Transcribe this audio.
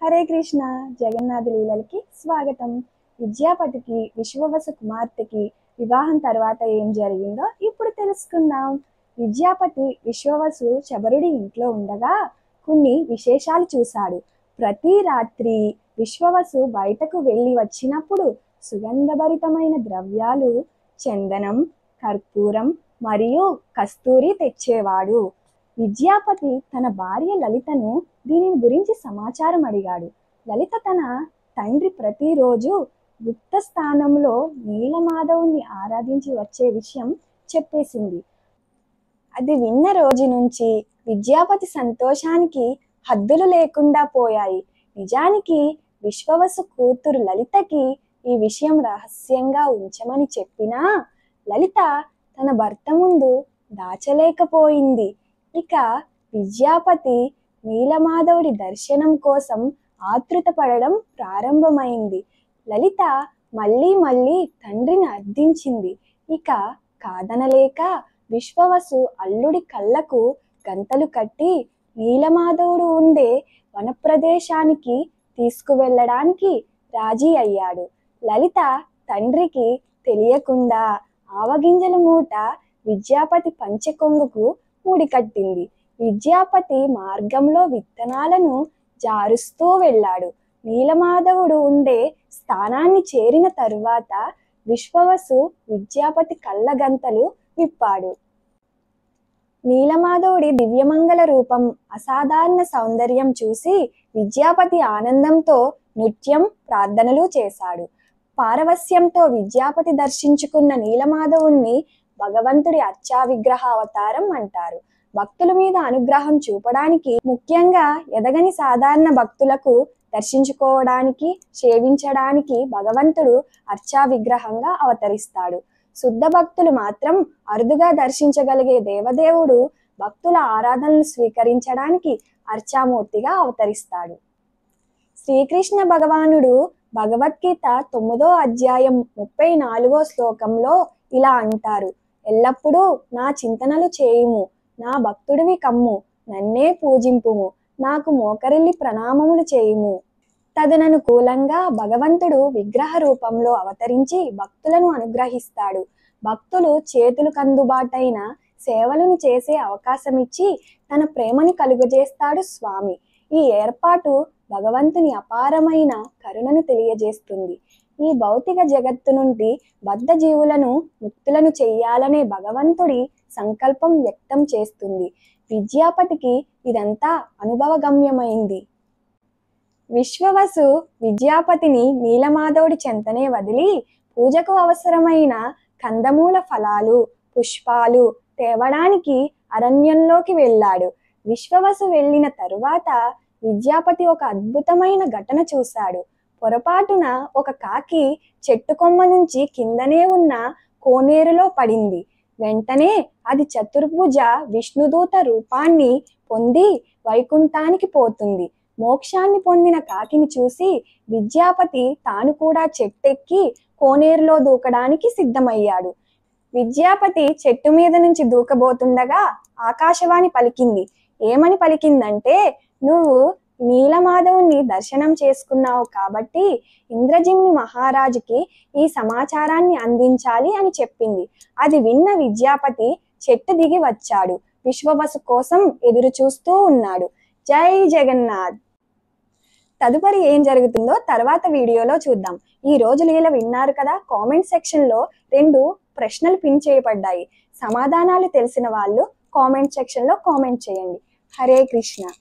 హరే కృష్ణ. జగన్నాథ లీలలకి స్వాగతం. విద్యాపతికి విశ్వవసు కుమార్తెకి వివాహం తర్వాత ఏం జరిగిందో ఇప్పుడు తెలుసుకుందాం. విద్యాపతి విశ్వవసు శబరుడి ఇంట్లో ఉండగా కొన్ని విశేషాలు చూశాడు. ప్రతి రాత్రి విశ్వవసు బయటకు వెళ్ళి వచ్చినప్పుడు సుగంధభరితమైన ద్రవ్యాలు, చందనం, కర్పూరం మరియు కస్తూరి తెచ్చేవాడు. విద్యాపతి తన భార్య లలితను దీనిని గురించి సమాచారం అడిగాడు. లలిత తన తండ్రి ప్రతిరోజు గుప్త స్థానంలో నీలమాధవుని ఆరాధించి వచ్చే విషయం చెప్పేసింది. అది విన్న రోజు నుంచి విద్యాపతి సంతోషానికి హద్దులు లేకుండా పోయాయి. నిజానికి విశ్వవసు కూతురు లలితకి ఈ విషయం రహస్యంగా ఉంచమని చెప్పినా లలిత తన భర్త ముందు దాచలేకపోయింది. ఇక విద్యాపతి నీలమాధవుడి దర్శనం కోసం ఆతృత పడడం ప్రారంభమైంది. లలిత మళ్ళీ మళ్ళీ తండ్రిని అర్థించింది. ఇక కాదనలేక విశ్వవసు అల్లుడి కళ్ళకు గంతలు కట్టి నీలమాధవుడు ఉండే వనప్రదేశానికి తీసుకువెళ్ళడానికి రాజీ అయ్యాడు. లలిత తండ్రికి తెలియకుండా ఆవగింజల మూట విద్యాపతి పంచెకొంగుకు ముడికట్టింది. విద్యాపతి మార్గంలో విత్తనాలను జారుస్తూ వెళ్ళాడు. నీలమాధవుడు ఉండే స్థానాన్ని చేరిన తరువాత విశ్వవసు విద్యాపతి కళ్ళగంతలు విప్పాడు. నీలమాధవుడి దివ్యమంగళ రూపం, అసాధారణ సౌందర్యం చూసి విద్యాపతి ఆనందంతో నృత్యం, ప్రార్థనలు చేశాడు. పారవస్యంతో విద్యాపతి దర్శించుకున్న నీలమాధవుణ్ణి భగవంతుడి అర్చా విగ్రహ అవతారం అంటారు. భక్తుల మీద అనుగ్రహం చూపడానికి, ముఖ్యంగా ఎదగని సాధారణ భక్తులకు దర్శించుకోవడానికి, సేవించడానికి భగవంతుడు అర్చా విగ్రహంగా అవతరిస్తాడు. శుద్ధ భక్తులు మాత్రం అరుదుగా దర్శించగలిగే దేవదేవుడు భక్తుల ఆరాధనలు స్వీకరించడానికి అర్చామూర్తిగా అవతరిస్తాడు. శ్రీకృష్ణ భగవానుడు భగవద్గీత 9వ అధ్యాయం 34వ శ్లోకంలో ఇలా అంటారు: ఎల్లప్పుడూ నా చింతనలు చేయుము, నా భక్తుడివి కమ్ము, నన్నే పూజింపుము, నాకు మోకరిల్లి ప్రణామములు చేయుము. తదనుకూలంగా భగవంతుడు విగ్రహ రూపంలో అవతరించి భక్తులను అనుగ్రహిస్తాడు. భక్తులు చేతులు కందుబాటైన సేవలను చేసే అవకాశమిచ్చి తన ప్రేమని కలుగజేస్తాడు స్వామి. ఈ ఏర్పాటు భగవంతుని అపారమైన కరుణను తెలియజేస్తుంది. ఈ భౌతిక జగత్తు నుండి బద్ధ జీవులను ముక్తులను చెయ్యాలనే భగవంతుడి సంకల్పం వ్యక్తం చేస్తుంది. విద్యాపతికి ఇదంతా అనుభవగమ్యమైంది. విశ్వవసు విద్యాపతిని నీలమాధవుడి చెంతనే వదిలి పూజకు అవసరమైన కందమూల ఫలాలు, పుష్పాలు తేవడానికి అరణ్యంలోకి వెళ్ళాడు. విశ్వవసు వెళ్ళిన తరువాత విద్యాపతి ఒక అద్భుతమైన ఘటన చూశాడు. పొరపాటున ఒక కాకి చెట్టు కొమ్మ నుంచి కిందనే ఉన్న కోనేరులో పడింది. వెంటనే అది చతుర్భుజ విష్ణుదూత రూపాన్ని పొంది వైకుంఠానికి పోతుంది. మోక్షాన్ని పొందిన కాకిని చూసి విద్యాపతి తాను కూడా చెట్టెక్కి కోనేరులో దూకడానికి సిద్ధమయ్యాడు. విద్యాపతి చెట్టు మీద నుంచి దూకబోతుండగా ఆకాశవాణి పలికింది. ఏమని పలికిందంటే, నువ్వు నీలమాధవుని దర్శనం చేసుకున్నావు కాబట్టి ఇంద్రజిమ్ని మహారాజుకి ఈ సమాచారాన్ని అందించాలి అని చెప్పింది. అది విన్న విద్యాపతి చెట్టు దిగి వచ్చాడు. విశ్వవసు కోసం ఎదురు చూస్తూ ఉన్నాడు. జై జగన్నాథ్. తదుపరి ఏం జరుగుతుందో తర్వాత వీడియోలో చూద్దాం. ఈ రోజు లీల విన్నారు కదా. కామెంట్ సెక్షన్లో 2 ప్రశ్నలు పిన్ చేయబడ్డాయి. సమాధానాలు తెలిసిన వాళ్ళు కామెంట్ సెక్షన్లో కామెంట్ చేయండి. హరే కృష్ణ.